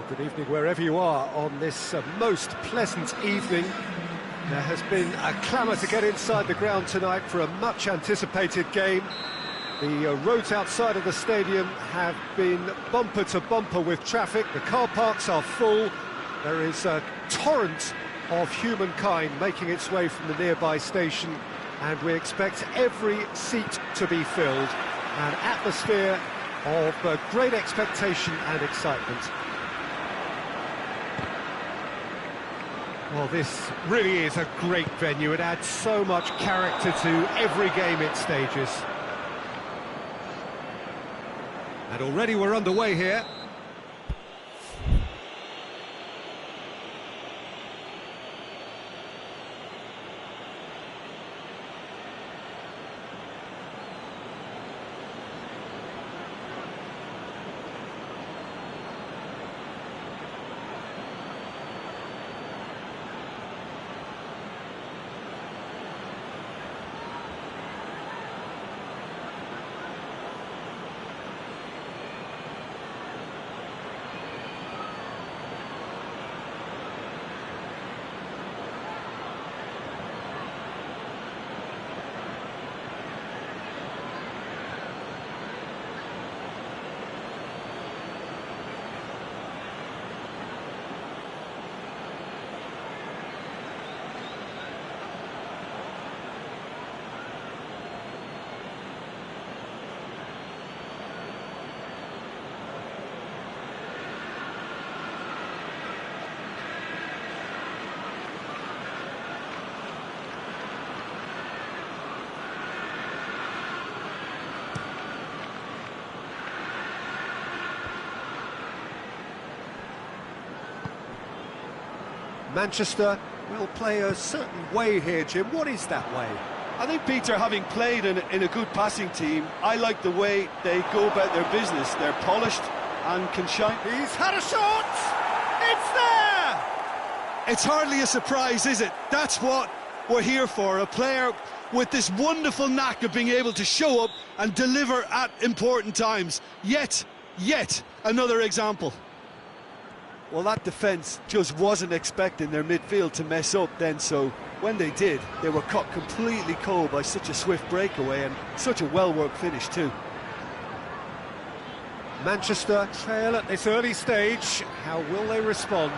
Well, good evening wherever you are on this most pleasant evening. There has been a clamour to get inside the ground tonight for a much-anticipated game. The roads outside of the stadium have been bumper to bumper with traffic. The car parks are full. There is a torrent of humankind making its way from the nearby station, and we expect every seat to be filled. An atmosphere of great expectation and excitement. Well, this really is a great venue. It adds so much character to every game it stages. And already we're underway here. Manchester will play a certain way here, Jim. What is that way? I think, Peter, having played in a good passing team, I like the way they go about their business. They're polished and can shine. He's had a shot! It's there! It's hardly a surprise, is it? That's what we're here for, a player with this wonderful knack of being able to show up and deliver at important times. Yet another example. Well, that defence just wasn't expecting their midfield to mess up then, so when they did, they were caught completely cold by such a swift breakaway and such a well-worked finish too. Manchester trail at this early stage. How will they respond?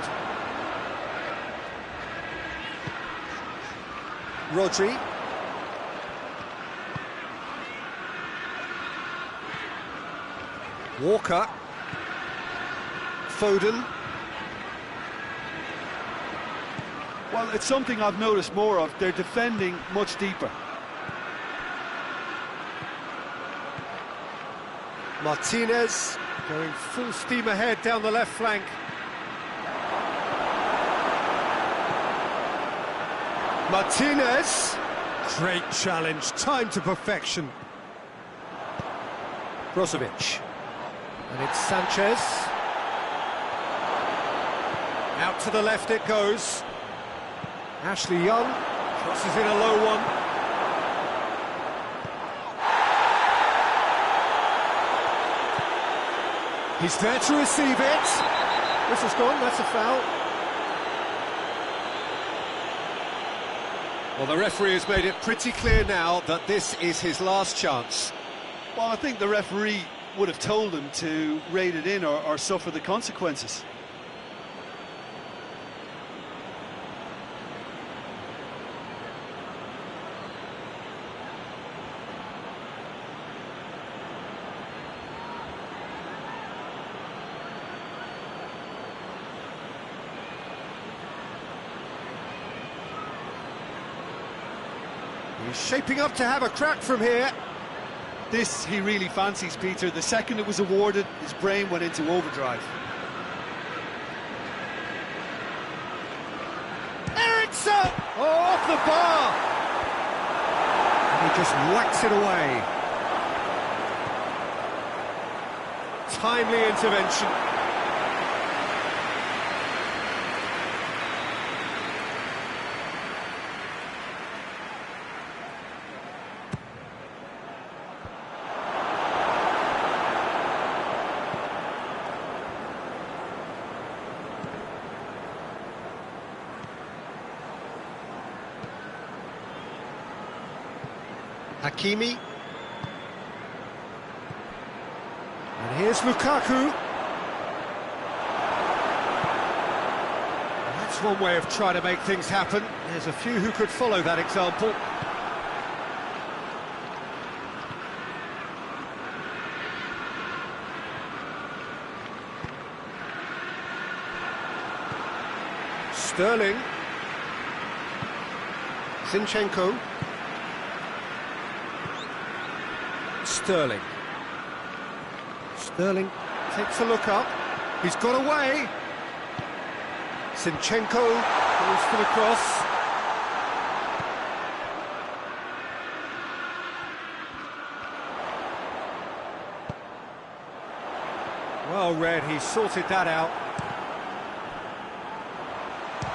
Rodri. Walker. Foden. Well, it's something I've noticed more of. They're defending much deeper. Martinez going full steam ahead down the left flank. Martinez. Great challenge, time to perfection. Brozovic. And it's Sanchez. Out to the left it goes. Ashley Young crosses in a low one. He's there to receive it. Whistle's gone, that's a foul. Well, the referee has made it pretty clear now that this is his last chance. Well, I think the referee would have told him to rate it in or suffer the consequences. He's shaping up to have a crack from here. This he really fancies, Peter. The second it was awarded, his brain went into overdrive. Ericsson! Oh, off the bar! And he just whacks it away. Timely intervention. Hakimi. And here's Lukaku. That's one way of trying to make things happen. There's a few who could follow that example. Sterling. Zinchenko. Sterling. Sterling takes a look up. He's got away. Zinchenko goes for the cross. Well read, he sorted that out.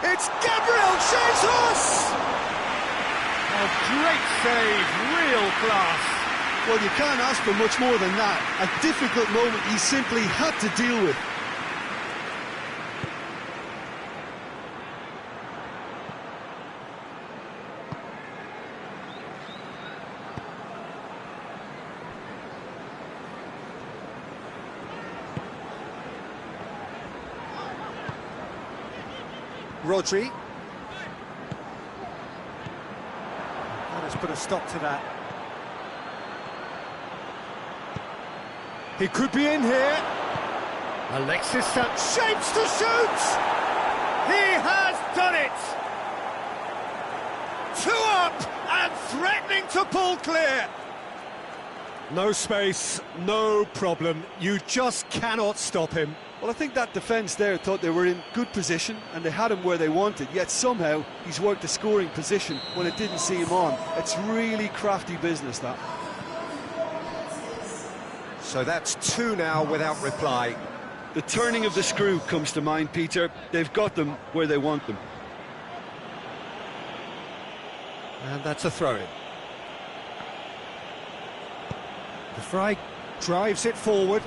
It's Gabriel Jesus! A great save, real class. Well, you can't ask for much more than that. A difficult moment he simply had to deal with. Rodri. That has put a stop to that. He could be in here. Alexis shapes to shoot! He has done it! 2 up and threatening to pull clear. No space, no problem. You just cannot stop him. Well, I think that defence there thought they were in good position and they had him where they wanted, yet somehow he's worked a scoring position when it didn't see him on. It's really crafty business, that. So that's 2 now without reply. The turning of the screw comes to mind, Peter. They've got them where they want them. And that's a throw-in. De Vrij drives it forward.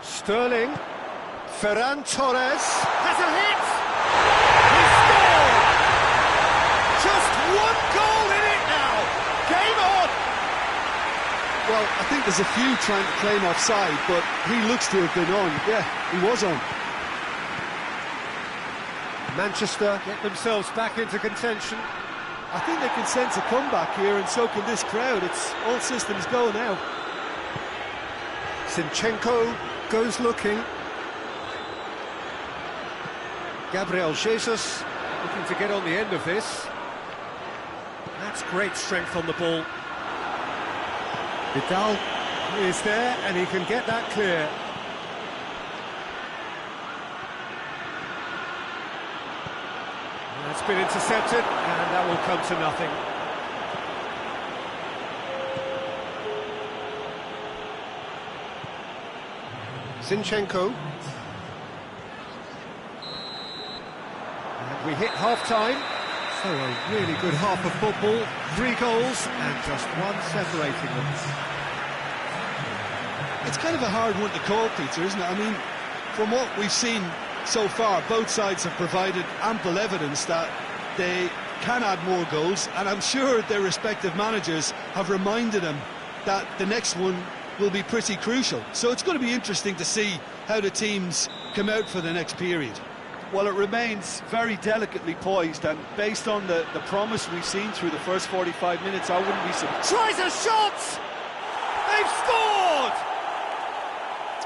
Sterling. Ferran Torres has a hit. He scored! Just 1 goal in it now. Game on! Well, I think there's a few trying to claim offside, but he looks to have been on. Yeah, he was on. Manchester get themselves back into contention. I think they can sense a comeback here, and so can this crowd. It's all systems go now. Zinchenko goes looking. Gabriel Jesus looking to get on the end of this. That's great strength on the ball. Vidal is there and he can get that clear. That's been intercepted and that will come to nothing. Zinchenko. And we hit half-time. So a really good half of football. 3 goals and just 1 separating them. It's kind of a hard one to call, Peter, isn't it? I mean, from what we've seen so far, both sides have provided ample evidence that they can add more goals, and I'm sure their respective managers have reminded them that the next one will be pretty crucial. So it's going to be interesting to see how the teams come out for the next period. Well, it remains very delicately poised, and based on the promise we've seen through the first 45 minutes, I wouldn't be surprised. Tries a shot! They've scored!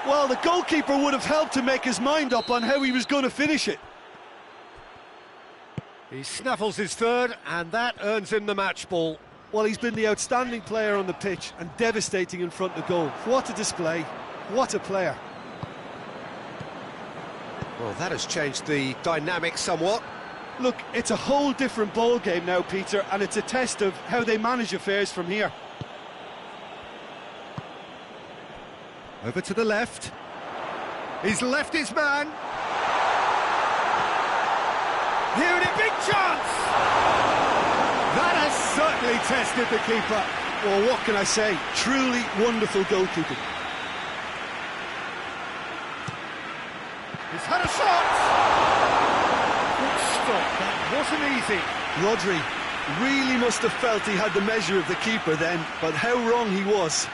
Well, the goalkeeper would have helped to make his mind up on how he was going to finish it. He snaffles his third, and that earns him the match ball. Well, he's been the outstanding player on the pitch and devastating in front of goal. What a display, what a player. Well, that has changed the dynamic somewhat. Look, it's a whole different ball game now, Peter, and it's a test of how they manage affairs from here. Over to the left. He's left his man. Here and a big chance! That has certainly tested the keeper. Well, what can I say? Truly wonderful goalkeeping. He's had a shot! Good stop, that wasn't easy. Rodri really must have felt he had the measure of the keeper then, but how wrong he was.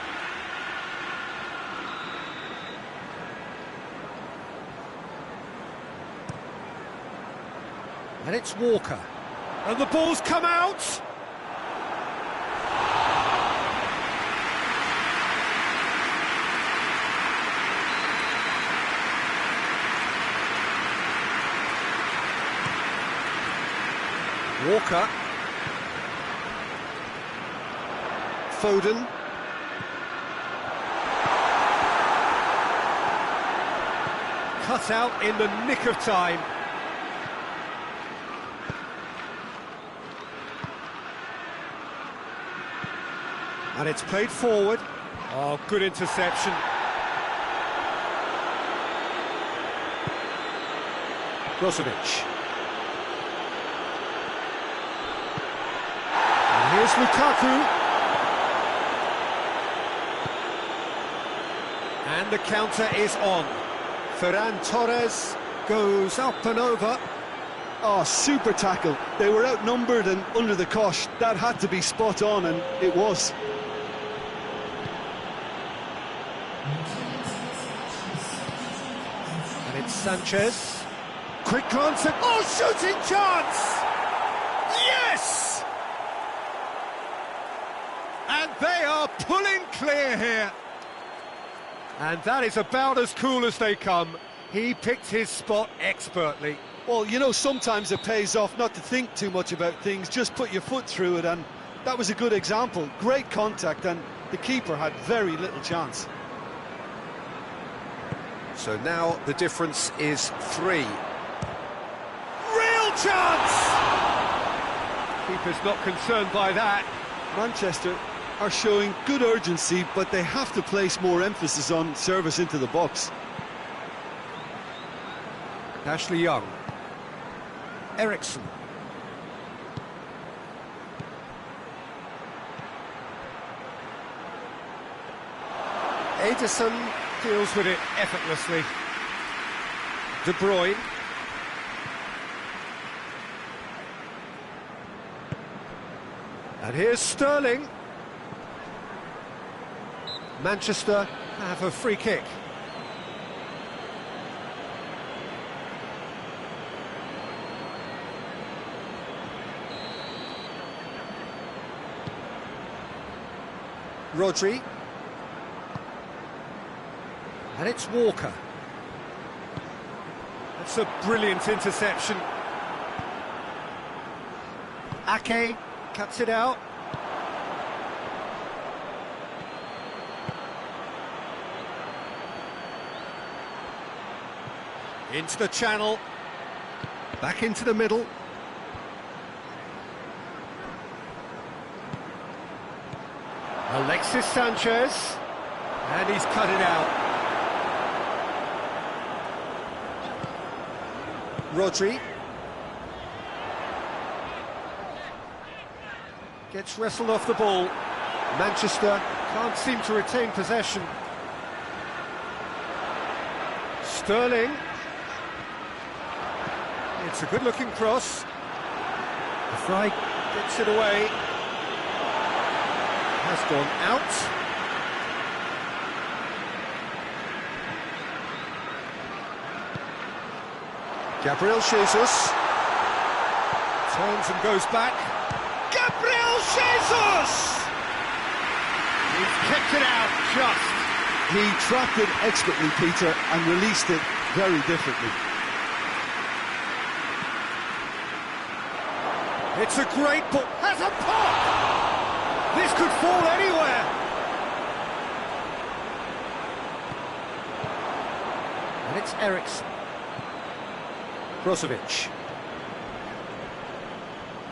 And it's Walker. And the ball's come out! Walker. Foden. Cut out in the nick of time. And it's played forward. Oh, good interception. Brozovic. And here's Lukaku. And the counter is on. Ferran Torres goes up and over. Oh, super tackle. They were outnumbered and under the cosh. That had to be spot on, and it was. And it's Sanchez. Quick glance at... Oh, shooting chance! Yes! And they are pulling clear here. And that is about as cool as they come. He picked his spot expertly. Well, you know, sometimes it pays off not to think too much about things, just put your foot through it, and that was a good example. Great contact, and the keeper had very little chance. So now the difference is 3. Real chance! Keeper's not concerned by that. Manchester are showing good urgency, but they have to place more emphasis on service into the box. Ashley Young. Eriksson. Ederson deals with it effortlessly. De Bruyne. And here's Sterling. Manchester have a free kick. Rodri. And it's Walker. That's a brilliant interception. Ake cuts it out. Into the channel. Back into the middle. Alexis Sanchez. And he's cut it out. Rodri. Gets wrestled off the ball. Manchester can't seem to retain possession. Sterling. It's a good-looking cross. The fry gets it away. Has gone out. Gabriel Jesus. Turns and goes back. Gabriel Jesus! He's kicked it out just. He trapped it expertly, Peter, and released it very differently. It's a great ball. Has a pop! This could fall anywhere. And it's Eriksson. Brozovic.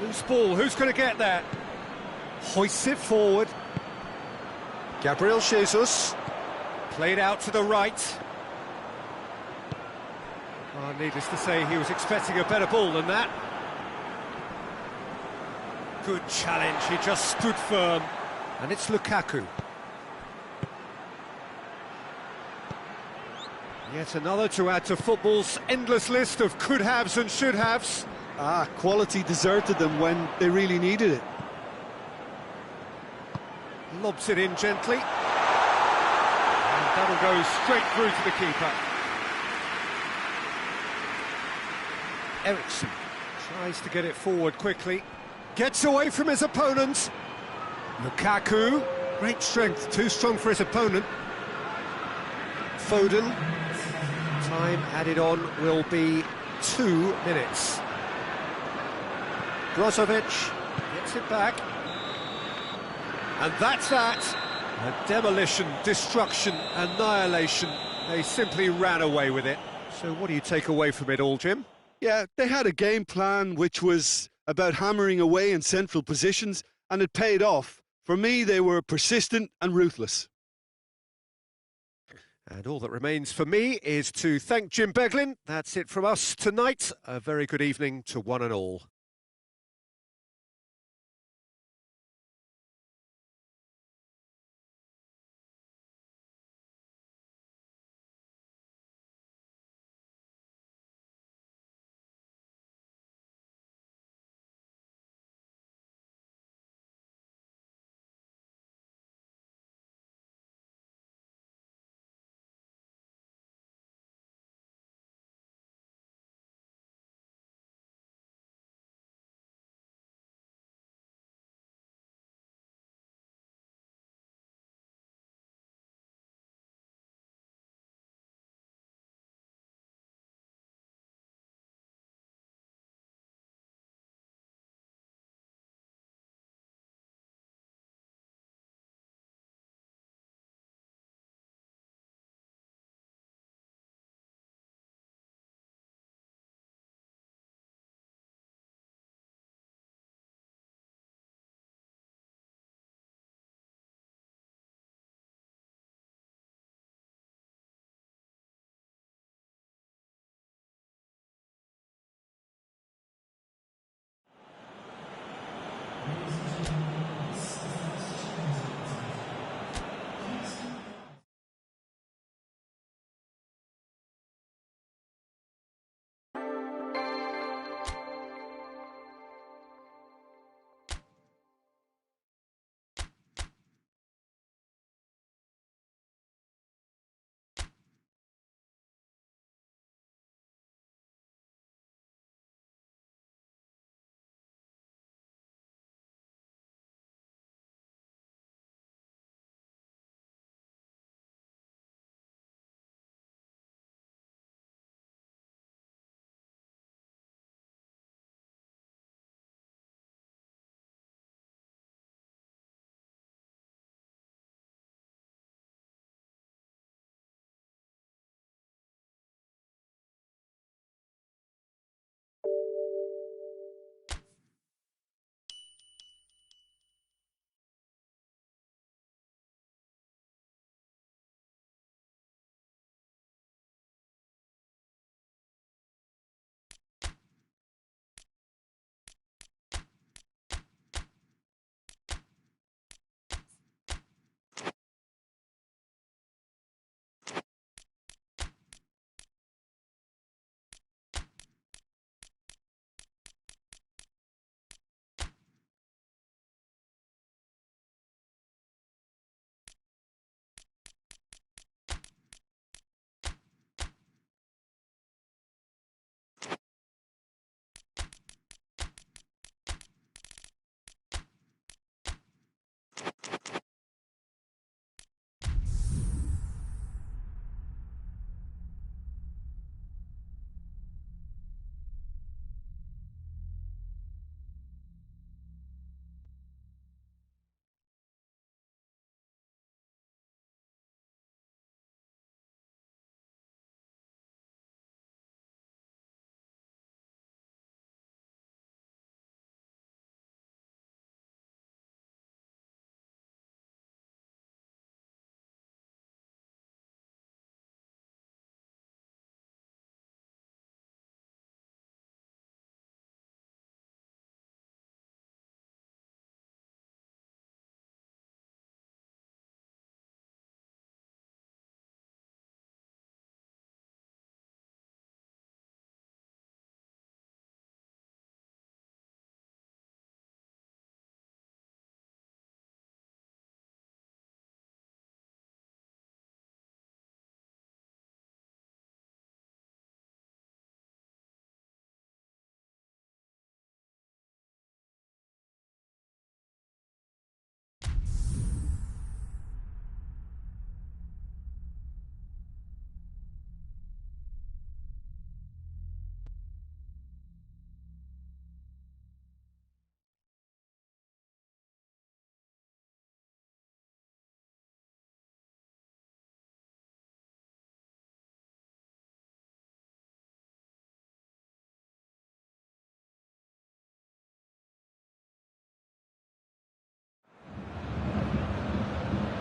Loose ball, who's going to get that? Hoists it forward. Gabriel Jesus. Played out to the right. Oh, needless to say, he was expecting a better ball than that. Good challenge, he just stood firm. And it's Lukaku. Yet another to add to football's endless list of could-haves and should-haves. Quality deserted them when they really needed it. Lobs it in gently. And that'll go straight through to the keeper. Ericsson tries to get it forward quickly. Gets away from his opponent. Lukaku, great strength, too strong for his opponent. Foden, time added on will be 2 minutes. Brozovic gets it back. And that's that. A demolition, destruction, annihilation. They simply ran away with it. So what do you take away from it all, Jim? Yeah, they had a game plan which was about hammering away in central positions, and it paid off. For me, they were persistent and ruthless. And all that remains for me is to thank Jim Beglin. That's it from us tonight. A very good evening to one and all.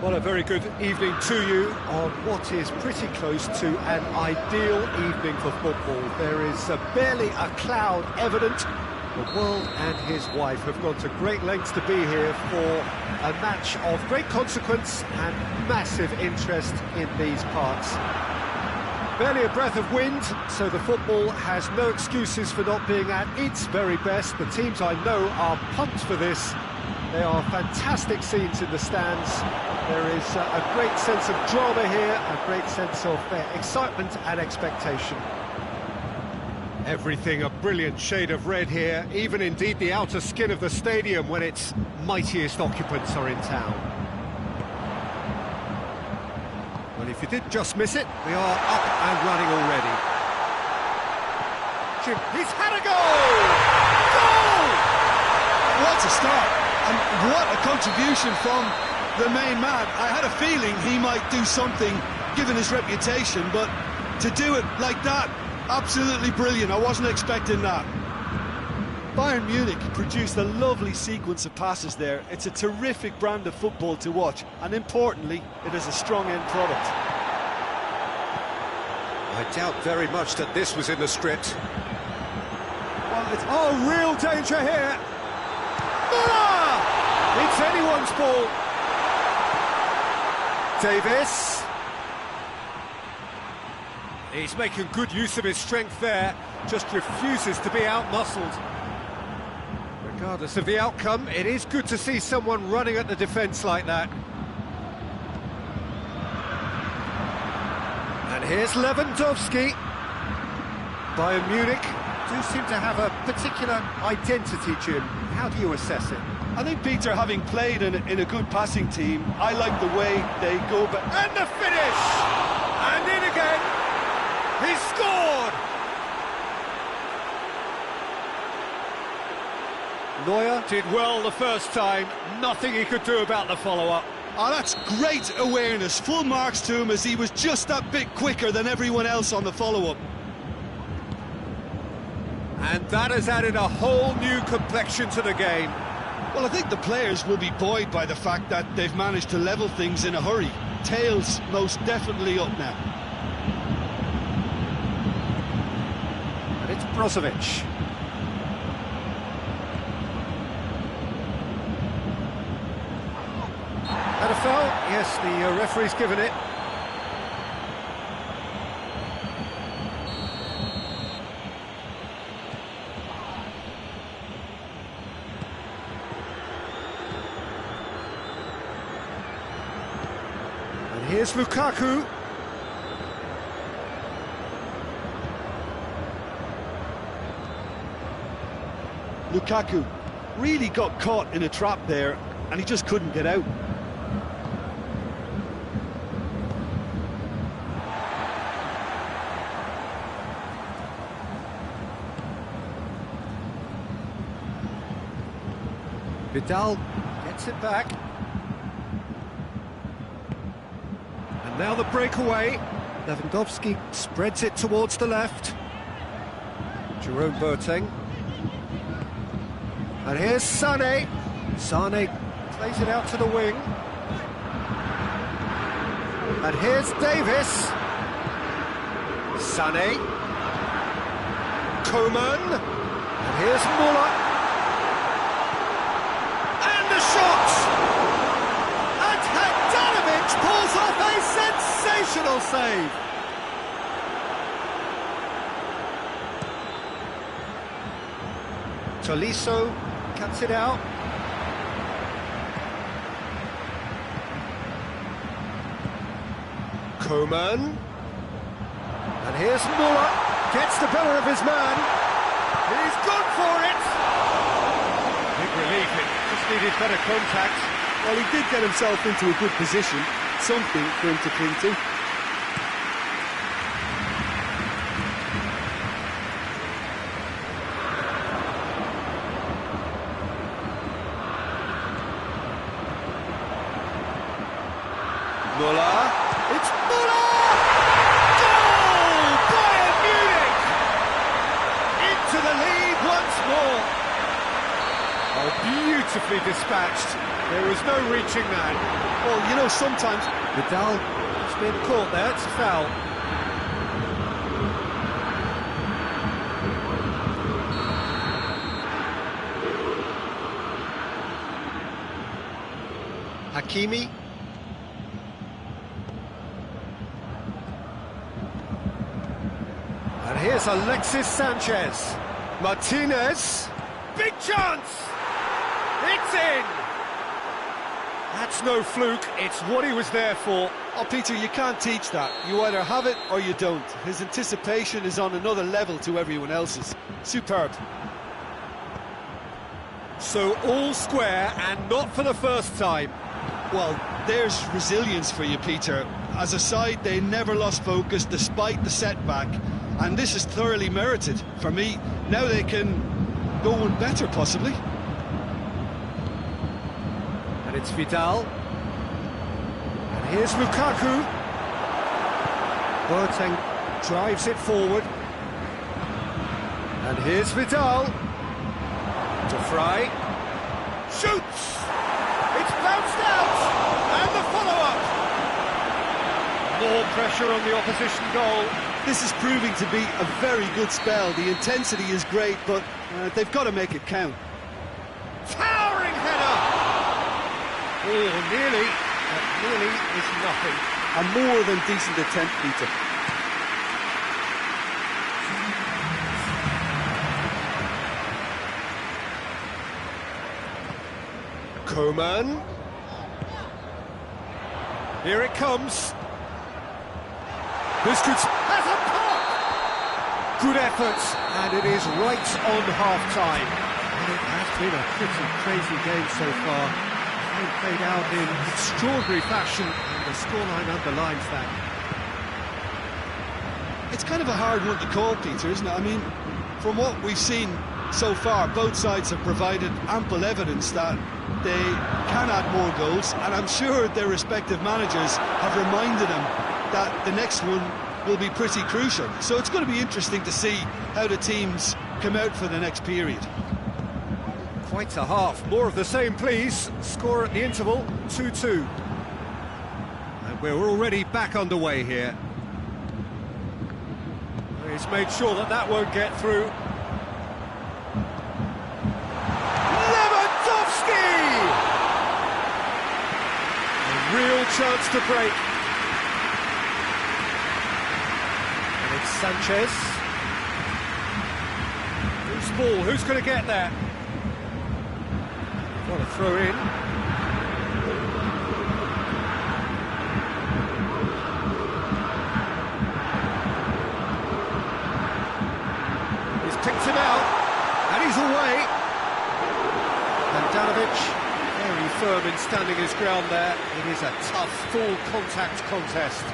Well, a very good evening to you on what is pretty close to an ideal evening for football. There is barely a cloud evident. The world and his wife have gone to great lengths to be here for a match of great consequence and massive interest in these parts. Barely a breath of wind, so the football has no excuses for not being at its very best. The teams I know are pumped for this. There are fantastic scenes in the stands. There is a great sense of drama here, a great sense of excitement and expectation. Everything a brilliant shade of red here, even indeed the outer skin of the stadium when its mightiest occupants are in town. Well, if you did just miss it, we are up and running already. He's had a goal! Goal! What a start, and what a contribution from the main man. I had a feeling he might do something, given his reputation, but to do it like that, absolutely brilliant. I wasn't expecting that. Bayern Munich produced a lovely sequence of passes there. It's a terrific brand of football to watch, and importantly, it is a strong end product. I doubt very much that this was in the script. Well, it's real danger here. Müller! It's anyone's ball. Davis. He's making good use of his strength there, just refuses to be out-muscled. Regardless of the outcome, it is good to see someone running at the defence like that. And here's Lewandowski. Bayern Munich do seem to have a particular identity, Jim. How do you assess it? I think, Peter, having played in a good passing team, I like the way they go, but... And the finish! And in again! He scored! Neuer did well the first time, nothing he could do about the follow-up. Oh, that's great awareness, full marks to him as he was just that bit quicker than everyone else on the follow-up. And that has added a whole new complexion to the game. Well, I think the players will be buoyed by the fact that they've managed to level things in a hurry. Tails most definitely up now. And it's Brozovic. And a foul? Yes, the referee's given it. And here's Lukaku. Lukaku really got caught in a trap there, and he just couldn't get out. Vidal gets it back. And now the breakaway. Lewandowski spreads it towards the left. Jerome Boateng. And here's Sané. Sané plays it out to the wing. And here's Davis. Sané. Coman. And here's Müller. Shot! And Handanovic pulls off a sensational save! Tolisso cuts it out. Coman. And here's Müller. Gets the better of his man. He's gone for it! Big relief, it just needed better contact. Well, he did get himself into a good position, something for him to cling to. Müller, it's Müller! Goal! Bayern Munich! Into the lead once more. A Beautifully dispatched. There was no reaching that. Well, you know, sometimes Vidal has been caught there. It's a foul. Hakimi. And here's Alexis Sanchez. Martinez. Big chance! It's in! That's no fluke, it's what he was there for. Oh, Peter, you can't teach that. You either have it or you don't. His anticipation is on another level to everyone else's. Superb. So all square, and not for the first time. Well, there's resilience for you, Peter. As a side, they never lost focus despite the setback. And this is thoroughly merited. For me, now they can go one better, possibly. And it's Vidal. And here's Lukaku. Boateng drives it forward. And here's Vidal. To Fry. Shoots! It's bounced out! And the follow-up! More pressure on the opposition goal. This is proving to be a very good spell. The intensity is great, but they've got to make it count. Towering header! Oh, nearly. That nearly is nothing. A more than decent attempt, Peter. Coman. Here it comes. This could... has a pop! Good effort, and it is right on half-time. And it has been a pretty crazy game so far. It's played out in extraordinary fashion, and the scoreline underlines that. It's kind of a hard one to call, Peter, isn't it? I mean, from what we've seen so far, both sides have provided ample evidence that they can add more goals, and I'm sure their respective managers have reminded them that the next one will be pretty crucial. So it's going to be interesting to see how the teams come out for the next period. Quite a half. More of the same, please. Score at the interval, 2-2. And we're already back underway here. He's made sure that that won't get through. Lewandowski! A real chance to break. And it's Sanchez. Loose ball, who's going to get there? What a throw in. He's picked him out, and he's away. Handanovic, very firm in standing his ground there. It is a tough, full contact contest.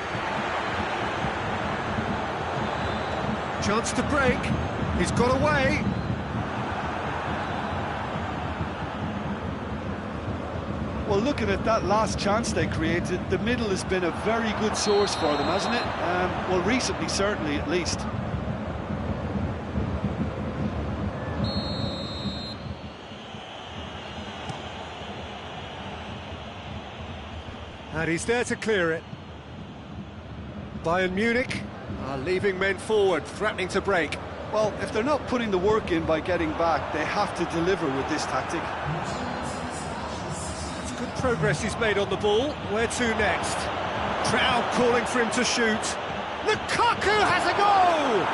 Chance to break. He's got away. Well, looking at that last chance they created, the middle has been a very good source for them, hasn't it? Well, recently, certainly, at least. And he's there to clear it. Bayern Munich are leaving men forward, threatening to break. Well, if they're not putting the work in by getting back, they have to deliver with this tactic. Good progress he's made on the ball. Where to next? Crowd calling for him to shoot. Lukaku has a goal!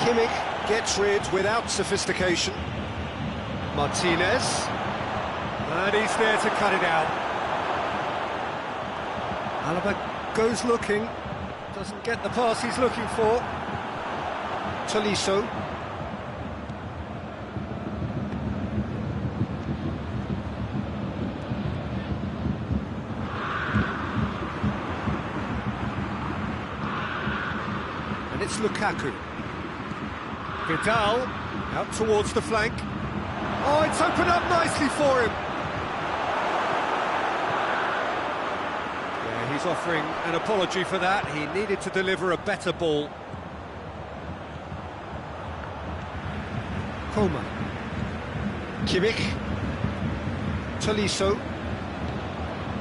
Kimmich gets rid without sophistication. Martinez. And he's there to cut it out. Alaba goes looking. Doesn't get the pass he's looking for. Tolisso. It's Lukaku. Vidal out towards the flank. Oh, it's opened up nicely for him. Yeah, he's offering an apology for that. He needed to deliver a better ball. Coman. Kimmich, Tolisso,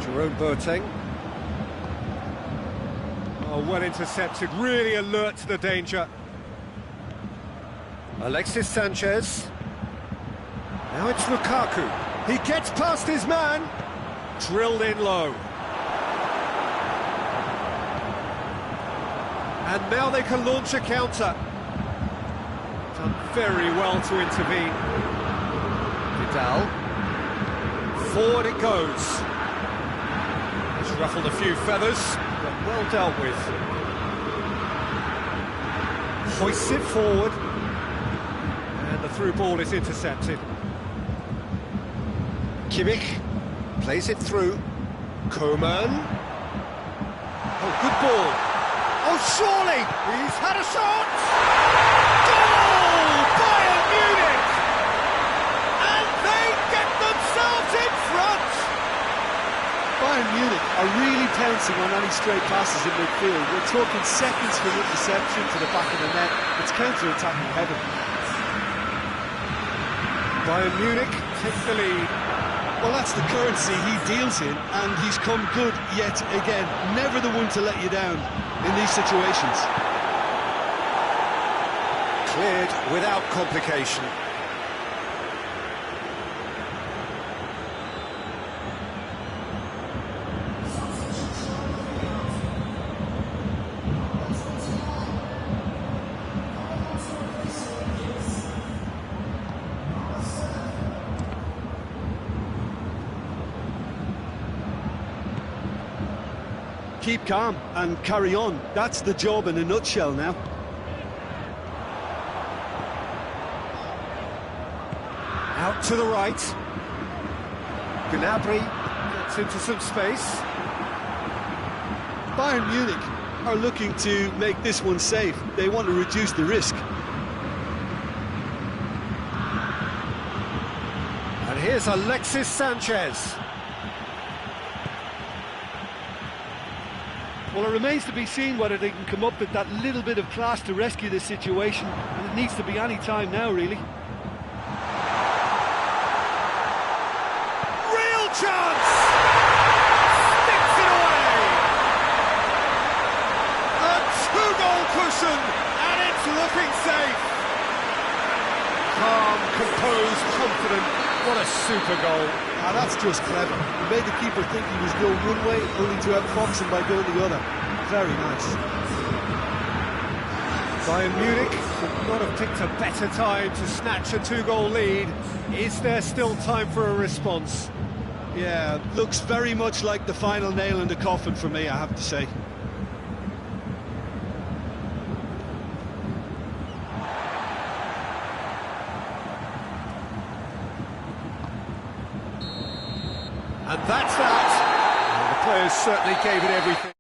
Jerome Boateng. Oh, well intercepted, really alert to the danger. Alexis Sanchez. Now it's Lukaku. He gets past his man. Drilled in low. And now they can launch a counter. Done very well to intervene. Vidal. Forward it goes. He's ruffled a few feathers, but well dealt with. Hoists it forward. And the through ball is intercepted. Kimmich plays it through. Coman. Oh, good ball. Oh, surely! He's had a shot! Goal! Bayern Munich! And they get themselves in front! Bayern Munich are really pouncing on any stray passes in midfield. We're talking seconds from interception to the back of the net. It's counter-attacking heaven. Bayern Munich take the lead. Well, that's the currency he deals in, and he's come good yet again. Never the one to let you down in these situations. Cleared without complication. Keep calm and carry on. That's the job in a nutshell now. Out to the right. Gnabry gets into some space. Bayern Munich are looking to make this one safe. They want to reduce the risk. And here's Alexis Sanchez. Well, it remains to be seen whether they can come up with that little bit of class to rescue this situation, and it needs to be any time now, really. Real chance! Sticks it away! A two-goal cushion, and it's looking safe! Calm, composed, confident. What a super goal. Ah, that's just clever. He made the keeper think he was going one way, only to outfox him by going the other. Very nice. Bayern Munich could not have picked a better time to snatch a two-goal lead. Is there still time for a response? Yeah, looks very much like the final nail in the coffin for me, I have to say. And that's that. Well, the players certainly gave it everything.